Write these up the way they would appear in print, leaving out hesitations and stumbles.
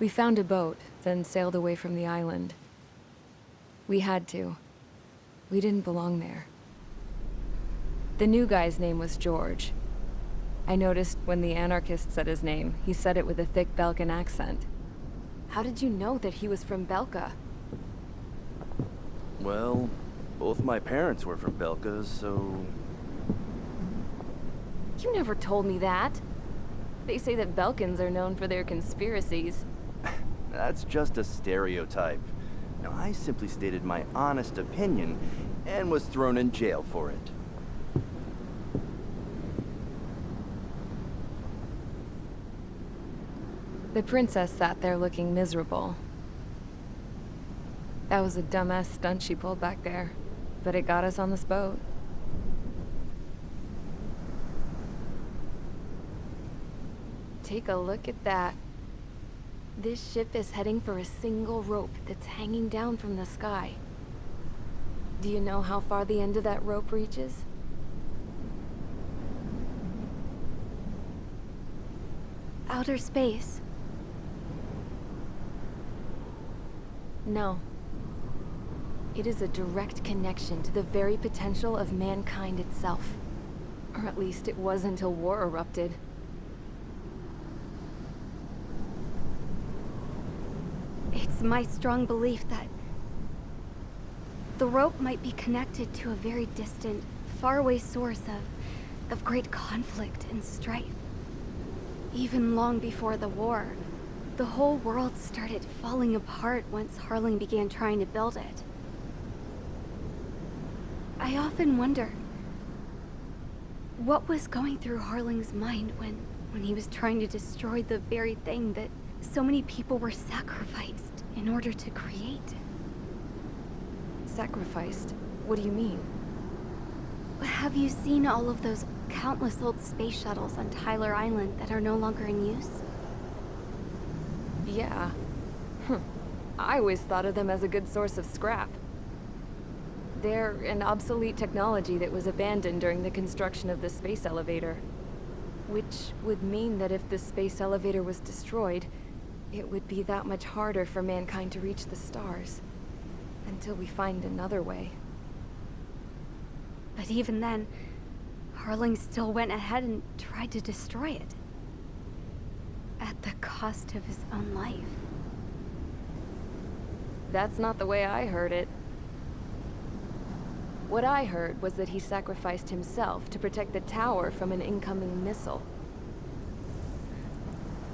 We found a boat, then sailed away from the island. We had to. We didn't belong there. The new guy's name was George. I noticed when the anarchist said his name, he said it with a thick Belkan accent. How did you know that he was from Belka? Well, both my parents were from Belka, so... You never told me that. They say that Belkans are known for their conspiracies. That's just a stereotype. Now, I simply stated my honest opinion and was thrown in jail for it. The princess sat there looking miserable. That was a dumbass stunt she pulled back there, but it got us on this boat. Take a look at that. This ship is heading for a single rope that's hanging down from the sky. Do you know how far the end of that rope reaches? Outer space. No. It is a direct connection to the very potential of mankind itself. Or at least it was until war erupted. It's my strong belief that the rope might be connected to a very distant, faraway source of great conflict and strife. Even long before the war, the whole world started falling apart once Harling began trying to build it. I often wonder what was going through Harling's mind when he was trying to destroy the very thing that so many people were sacrificed in order to create. Sacrificed? What do you mean? Have you seen all of those countless old space shuttles on Tyler Island that are no longer in use? Yeah. I always thought of them as a good source of scrap. They're an obsolete technology that was abandoned during the construction of the space elevator. Which would mean that if the space elevator was destroyed, it would be that much harder for mankind to reach the stars. Until we find another way. But even then, Harling still went ahead and tried to destroy it. At the cost of his own life. That's not the way I heard it. What I heard was that he sacrificed himself to protect the tower from an incoming missile.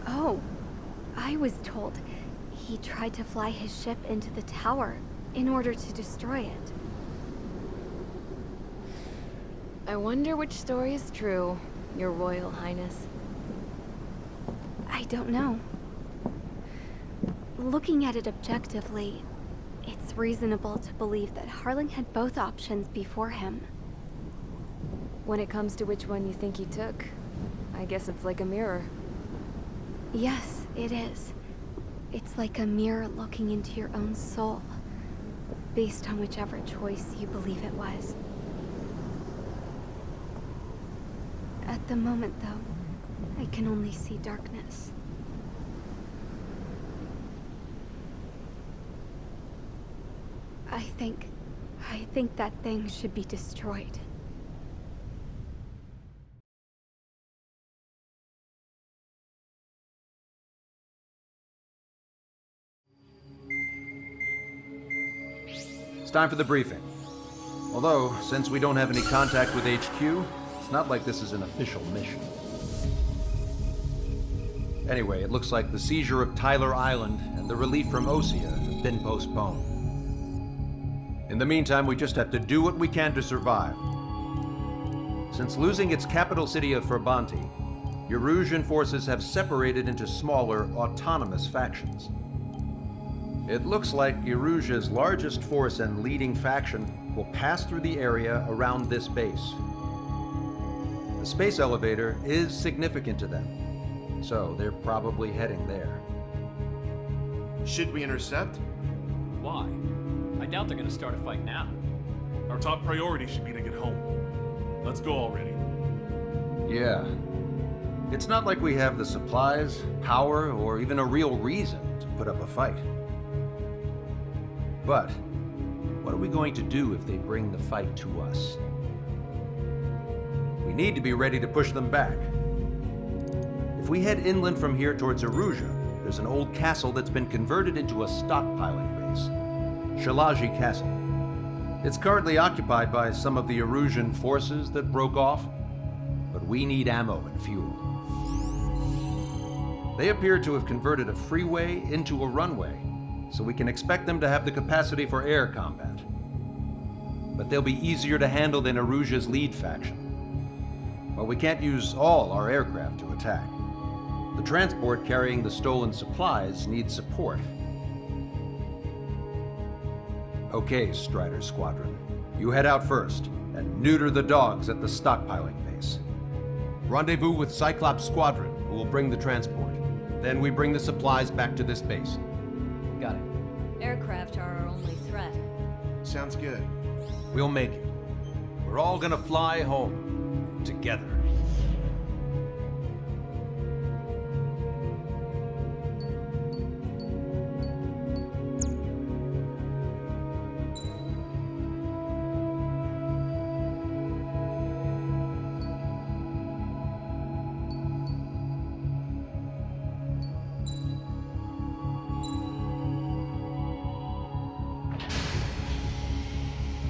Oh, I was told he tried to fly his ship into the tower in order to destroy it. I wonder which story is true, Your Royal Highness. I don't know. Looking at it objectively, it's reasonable to believe that Harling had both options before him. When it comes to which one you think he took, I guess it's like a mirror. Yes, it is. It's like a mirror looking into your own soul, based on whichever choice you believe it was. At the moment, though, I can only see darkness. I think that thing should be destroyed. It's time for the briefing. Although, since we don't have any contact with HQ, it's not like this is an official mission. Anyway, it looks like the seizure of Tyler Island and the relief from Osea have been postponed. In the meantime, we just have to do what we can to survive. Since losing its capital city of Ferbanti, Erusian forces have separated into smaller, autonomous factions. It looks like Erusia's largest force and leading faction will pass through the area around this base. The space elevator is significant to them, so they're probably heading there. Should we intercept? Why? I doubt they're gonna start a fight now. Our top priority should be to get home. Let's go already. Yeah. It's not like we have the supplies, power, or even a real reason to put up a fight. But what are we going to do if they bring the fight to us? We need to be ready to push them back. If we head inland from here towards Erusia, there's an old castle that's been converted into a stockpiling base. Shalaji Castle. It's currently occupied by some of the Erusian forces that broke off, but we need ammo and fuel. They appear to have converted a freeway into a runway, so we can expect them to have the capacity for air combat. But they'll be easier to handle than Erusia's lead faction. But we can't use all our aircraft to attack. The transport carrying the stolen supplies needs support. Okay, Strider Squadron. You head out first and neuter the dogs at the stockpiling base. Rendezvous with Cyclops Squadron, who will bring the transport. Then we bring the supplies back to this base. Got it. Aircraft are our only threat. Sounds good. We'll make it. We're all gonna fly home. Together.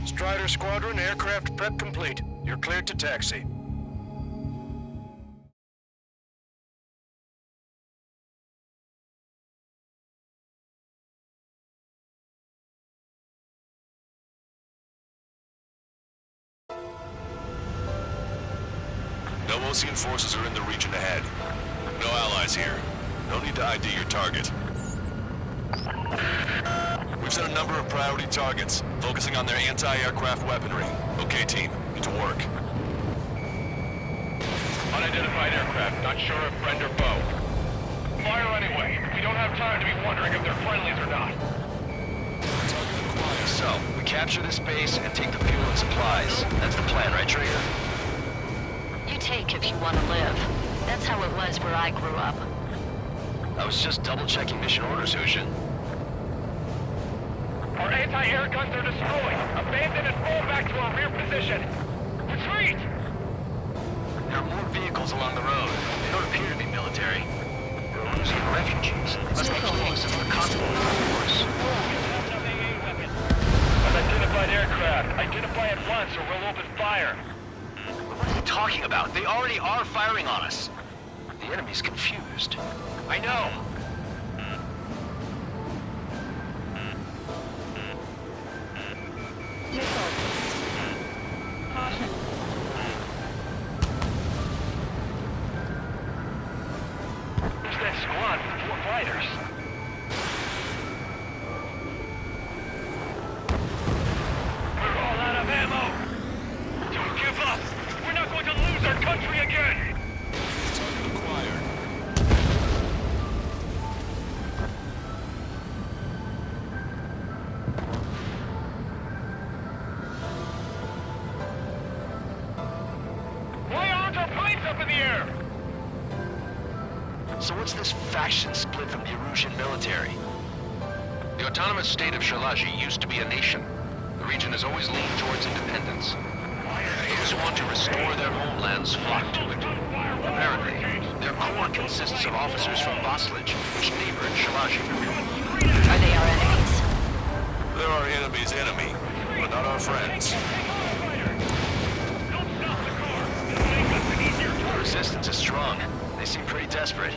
Strider Squadron, aircraft prep complete. You're cleared to taxi. No Osean forces are in the region ahead. No allies here. No need to ID your target. We've set a number of priority targets, focusing on their anti-aircraft weaponry. Okay, team, get to work. Unidentified aircraft, not sure if friend or foe. Fire anyway. We don't have time to be wondering if they're friendlies or not. So, we capture this base and take the fuel and supplies. That's the plan, right, Trigger? You take if you want to live. That's how it was where I grew up. I was just double-checking mission orders, Hushin. Our anti-air guns are destroyed. Abandon and fall back to our rear position. Retreat! There are more vehicles along the road. They don't appear to be military. They're losing refugees. Must be explosives for constable force. Unidentified aircraft. Identify at once or we'll open fire. What are they talking about? They already are firing on us. The enemy's confused. I know. Who's that squad with 4 fighters? We're all out of ammo! Don't give up! We're not going to lose our country again! Target acquired. Why aren't our planes up in the air? So what's this faction split from the Erusian military? The autonomous state of Shalaji used to be a nation. The region has always leaned towards independence. Those who want to restore their homelands flock to it. Apparently, their core consists of officers from Vaslij, which neighbor Shalaji. Are they our enemies? They're our enemy's enemy, but not our friends. The resistance is strong. They seem pretty desperate.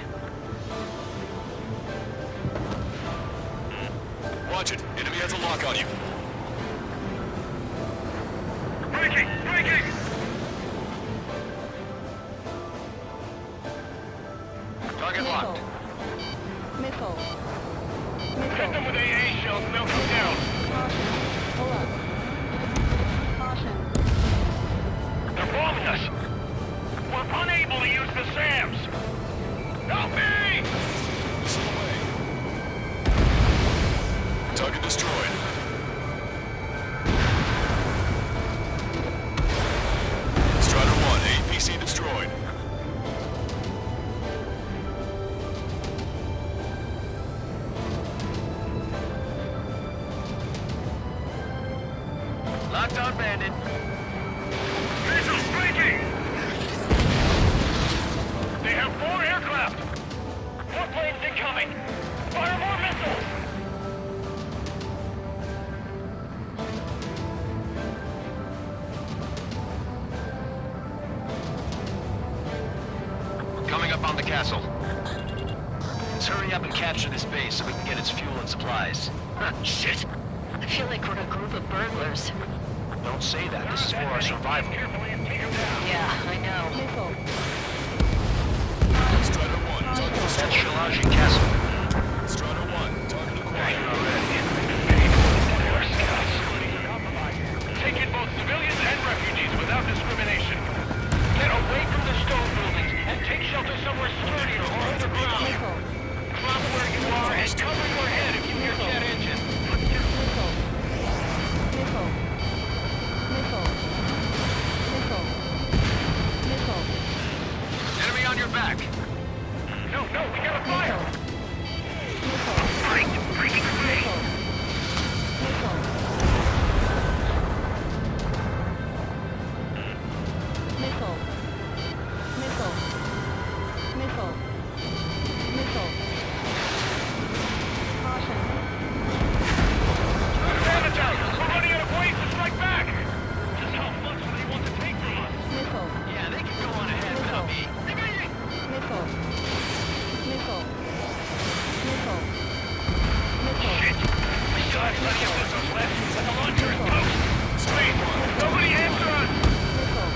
Watch it. Enemy has a lock on you. Breaking! Breaking! Target locked. Missile. Hit them with AA shells, melt them down. Pull up. Caution. They're bombing us. We're unable to use the SAMs. Help me! Missile away. Target destroyed. Strider 1, APC destroyed. aircraft on Bandit. Missiles breaking! They have 4 aircraft! 4 planes incoming! Fire more missiles! Coming up on the castle. Let's hurry up and capture this base so we can get its fuel and supplies. Shit! I feel like we're a group of burglars. Don't say that. This is for our survival. Yeah, I know. Missile. Strider 1, target That's destroyed. Shalaji Castle. Strider 1, target acquired. Take in both civilians and refugees without discrimination. Get away from the stone buildings and take shelter somewhere sturdier or underground. Missile. Drop where you are and cover your head if you hear jet engine. Missile. Missile. Missile. Missile. Missile. Enemy on your back. No, we gotta fire! Missile. Breaking away! Missile. Missile. Missile. Missile. Missile. Missile. Caution. Sabotage! We're running out of ways to strike back! Just how much do they want to take from us? Missile. Yeah, they can go on ahead without me. Missile. Missile. Missile. Missile. Shit! We still have plenty of missiles left, but the launcher is toast! Wait! Nobody answer us! Missile.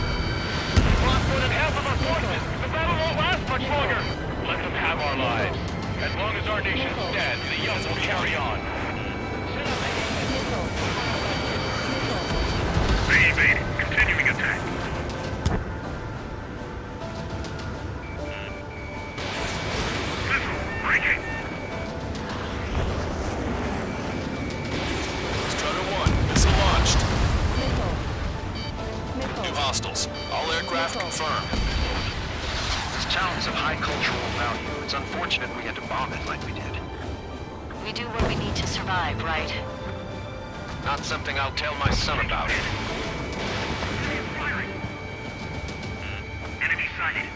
We've lost more than half of our forces! The battle won't last much longer! Let them have our lives. As long as our nation stands, the young will carry on. Missile. Missile. Evade! Continuing attack! Breaking! Strider 1, missile launched. Missile. New Missile. hostiles. All aircraft confirmed. This town's of high cultural value. It's unfortunate we had to bomb it like we did. We do what we need to survive, right? Not something I'll tell my son about. Enemy sighted.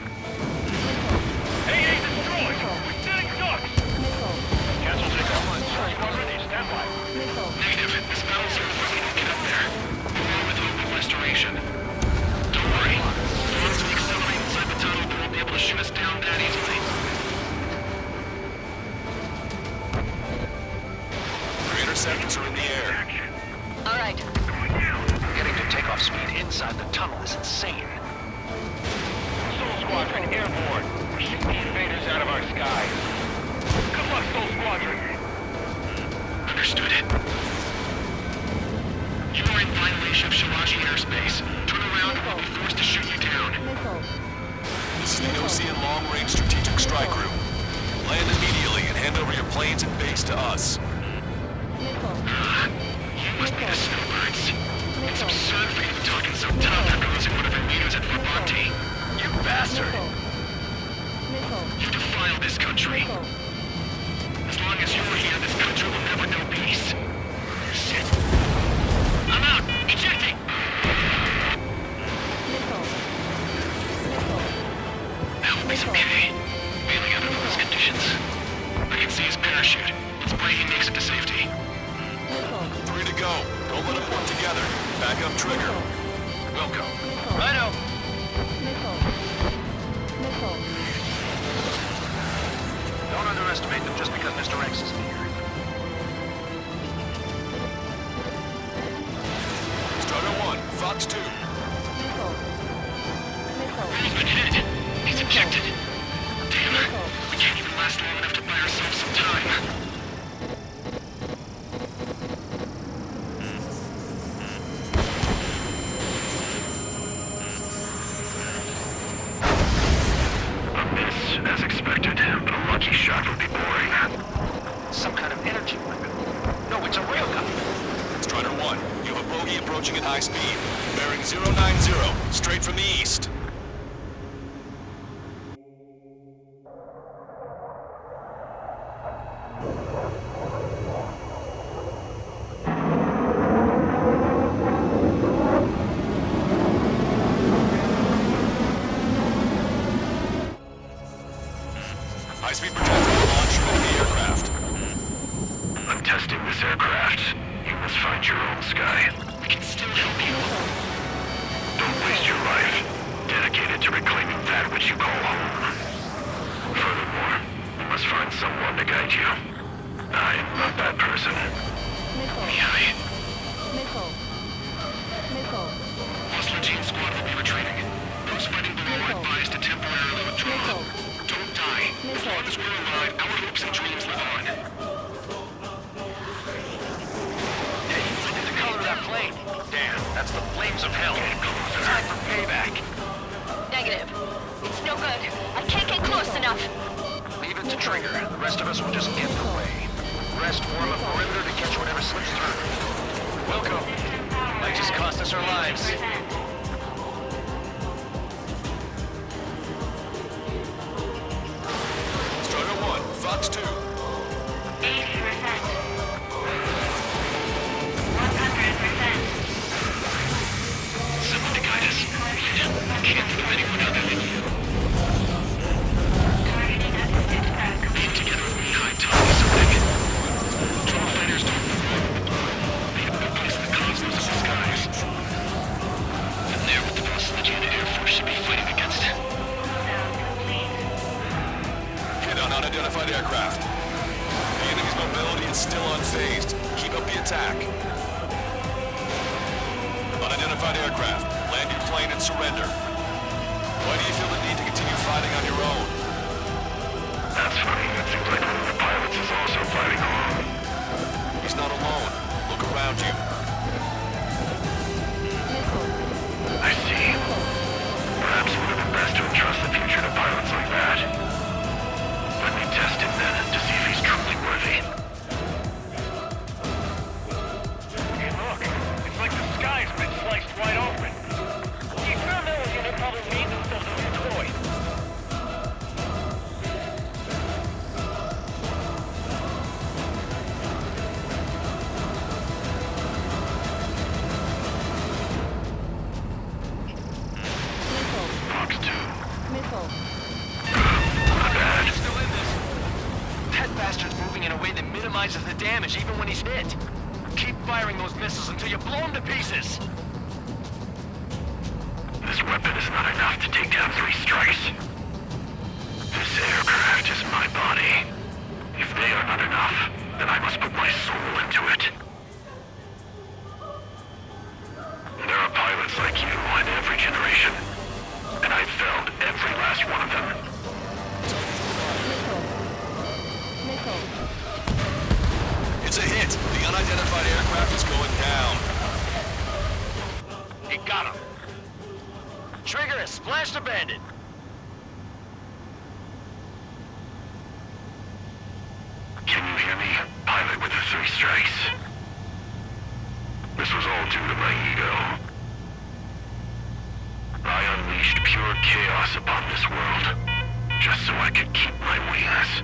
AA destroyed! We're sitting ducks! Missile. Cancel takeoff. Search already. Stand by. Missile. Negative. This battle's over if we don't get up there. Along with hope of restoration. Don't worry. As long as we accelerate inside the tunnel, they won't be able to shoot us down that easily. Three interceptors are in the air. All right. Getting to takeoff speed inside the tunnel is insane. Soul Squadron airborne. We're shooting the invaders out of our sky. Good luck, Soul Squadron. Understood it. You are in violation of Shalaji airspace. Turn around or we'll be forced to shoot you down. Missile. This is the Ocean Long Range Strategic Strike Group. Land immediately and hand over your planes and base to us. Missile. You must be the snowbirds. It's absurd for you to be talking so tough after losing one of your leaders at Fort Monty. You bastard! Missile. You defile this country. Missile. As long as you're here, this country will never know peace. Shit. I'm out! Ejecting! Missile. Missile. That will be some kidding. Bailing out under those conditions. I can see his parachute. Let's pray he makes it to safety. Missile. 3 to go. Don't let them work together. Back up trigger. Welcome. Missile. Righto. Missile. Missile. Don't underestimate them just because Mr. X is here. Strider 1, Fox 2. Missile. Missile. He's been hit. He's ejected. Damn. Missile. We can't even last long enough to buy ourselves some time. As expected, but a lucky shot would be boring. Some kind of energy weapon. No, it's a railgun. Strider 1, you have a bogey approaching at high speed. Bearing 090, straight from the east. High-speed projectile launch from the aircraft. I'm testing this aircraft. You must find your own sky. We can still help you. Don't waste your life. Dedicated to reclaiming that which you call home. Furthermore, you must find someone to guide you. I am not that person. Missile. Missile. Missile. Hostile team squad will be retreating. Those fighting below are advised to temporarily withdraw. Missile. Don't die. As long as we're alive, our hopes and dreams live on. Hey, look at the color of that plane. Damn, that's the flames of hell. Time for payback. Negative. It's no good. I can't get close enough. Leave it to Trigger. The rest of us will just get in the way. Rest form a perimeter to catch whatever slips through. Welcome. Might just cost us our lives. Strider 1, Fox 2. 80%. 100%. Someone to guide us. Can't think of anyone other than you. Targeting assisted track. Keep together with me, high time is something. Drone fighters don't move. They have no place in the cosmos of the skies. And they're what the Boston Air Force should be fighting against. Sound complete. Hit on unidentified aircraft. The enemy's mobility is still unfazed. Keep up the attack. Unidentified aircraft. Land your plane and surrender. Why do you feel the need to continue fighting on your own? That's funny. It seems like one of the pilots is also fighting alone. He's not alone. Look around you. I see. Perhaps it would have been best to entrust the future to pilots like that. Let me test him then, to see if he's truly worthy. Hey, look. It's like the sky's been sliced wide open. The experimental unit probably made themselves a new toy. Fox 2. Missile. Not bad. He's still in this. That bastard's moving in a way that minimizes the damage even when he's hit. Keep firing those missiles until you blow him to pieces. This weapon is not enough to take down 3 strikes. This aircraft is my body. If they are not enough, then I must put my soul into it. There are pilots like you in every generation, and I've felled every last one of them. Missile. Missile. It's a hit. The unidentified aircraft is going down. You got him. Trigger has splashed a bandit. Can you hear me, pilot with the 3 strikes? This was all due to my ego. I unleashed pure chaos upon this world, just so I could keep my wings.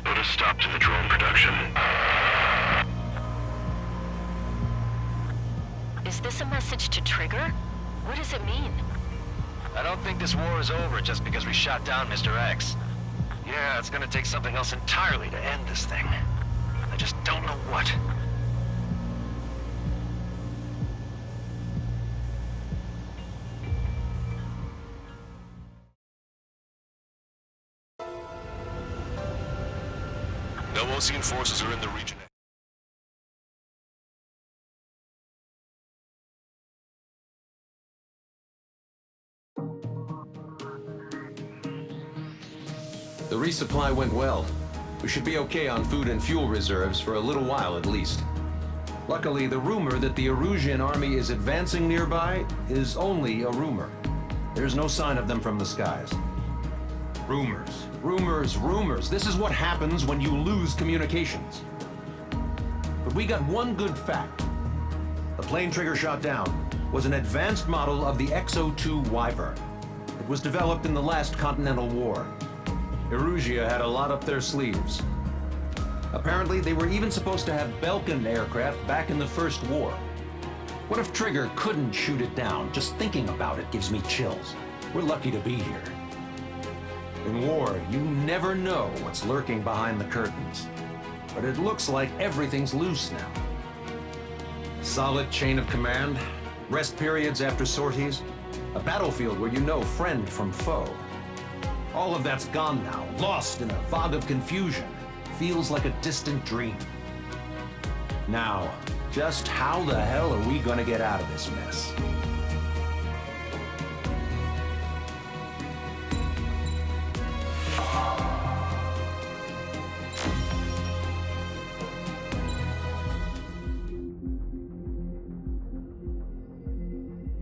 Put a stop to the drone production. Is this a message to Trigger? What does it mean? I don't think this war is over just because we shot down Mr. X. Yeah, it's gonna take something else entirely to end this thing. I just don't know what. No Osean forces are in the region. The resupply went well. We should be okay on food and fuel reserves for a little while at least. Luckily, the rumor that the Erusian army is advancing nearby is only a rumor. There's no sign of them from the skies. Rumors, rumors, rumors. This is what happens when you lose communications. But we got one good fact. The plane Trigger shot down was an advanced model of the X-02 Wyvern. It was developed in the last Continental War. Erusia had a lot up their sleeves. Apparently, they were even supposed to have Belkin aircraft back in the First War. What if Trigger couldn't shoot it down? Just thinking about it gives me chills. We're lucky to be here. In war, you never know what's lurking behind the curtains. But it looks like everything's loose now. Solid chain of command, rest periods after sorties, a battlefield where you know friend from foe. All of that's gone now, lost in a fog of confusion. Feels like a distant dream. Now, just how the hell are we gonna get out of this mess?